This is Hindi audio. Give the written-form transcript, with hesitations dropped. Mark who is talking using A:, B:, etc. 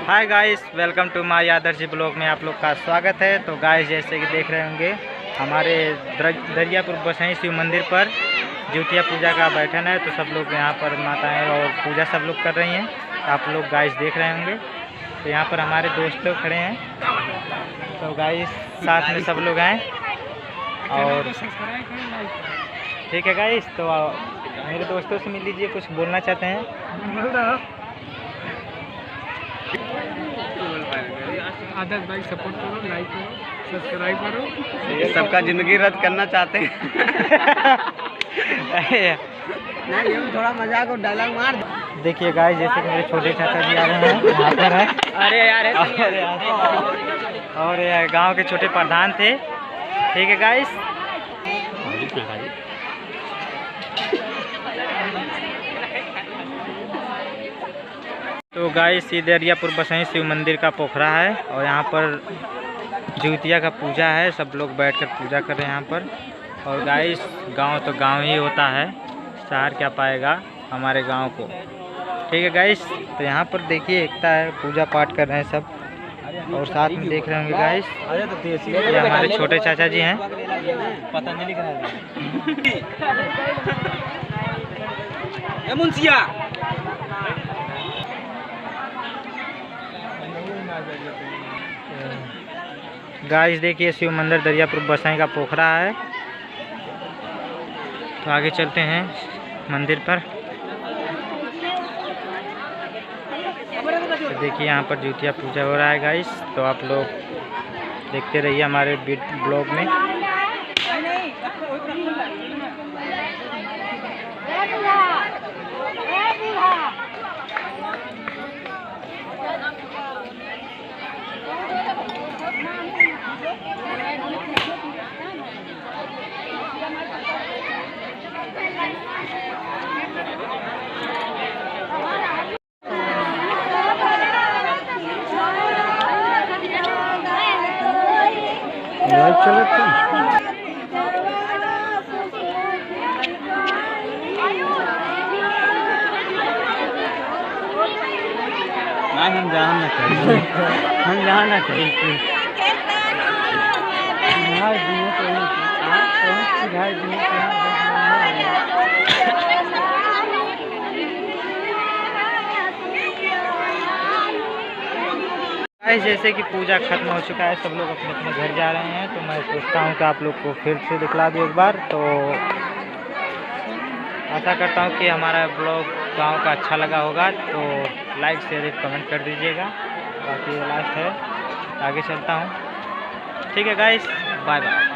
A: Hi guys, welcome to my Adarshi blog में आप लोग का स्वागत है। तो गाइस, जैसे कि देख रहे होंगे हमारे दरियापुर बसई शिव मंदिर पर ज्योतिया पूजा का बैठन है। तो सब लोग यहाँ पर माताएं और पूजा सब लोग कर रही हैं। आप लोग गाइस देख रहे होंगे। तो यहाँ पर हमारे दोस्त लोग खड़े हैं। तो गाइस साथ में सब लोग हैं और ठीक है गाइस। तो मेरे दोस्तों से मिल लीजिए, कुछ बोलना चाहते हैं।
B: आदर्श भाई सपोर्ट करो, लाइक करो, सब्सक्राइब करो।
C: ये सबका जिंदगी रद्द करना चाहते हैं। नहीं, ये थोड़ा मजाक और डायलॉग मार।
A: देखिए गाइस, जैसे कि मेरे छोटे चाचा जी आ रहे हैं यहाँ पर है।
C: अरे यार
A: और ये गांव के छोटे प्रधान थे। ठीक है गाइस। तो गाइस, ये दरियापुर बसई शिव मंदिर का पोखरा है और यहाँ पर ज्योतिया का पूजा है। सब लोग बैठकर पूजा कर रहे हैं यहाँ पर। और गाइस, गांव तो गांव ही होता है, शहर क्या पाएगा हमारे गांव को। ठीक है गाइस। तो यहाँ पर देखिए एकता है, पूजा पाठ कर रहे हैं सब। और साथ में देख रहे होंगे गाइस, ये हमारे छोटे चाचा जी हैं।
C: पतंजलि का मुंशिया।
A: गाइस देखिए, शिव मंदिर दरियापुर बसई का पोखरा है। तो आगे चलते हैं मंदिर पर। तो देखिए यहाँ पर ज्योतिया पूजा हो रहा है गाइस। तो आप लोग देखते रहिए हमारे ब्लॉग में।
C: हम जाना चाहिए, हम जाना चाहिए।
A: जैसे कि पूजा खत्म हो चुका है, सब लोग अपने अपने घर जा रहे हैं। तो मैं सोचता हूँ कि आप लोग को फिर से दिखला दूँ एक बार। तो आशा करता हूँ कि हमारा ब्लॉग गांव का अच्छा लगा होगा। तो लाइक शेयर कमेंट कर दीजिएगा। बाकी ये लास्ट है, आगे चलता हूँ। ठीक है गाइस, बाय बाय।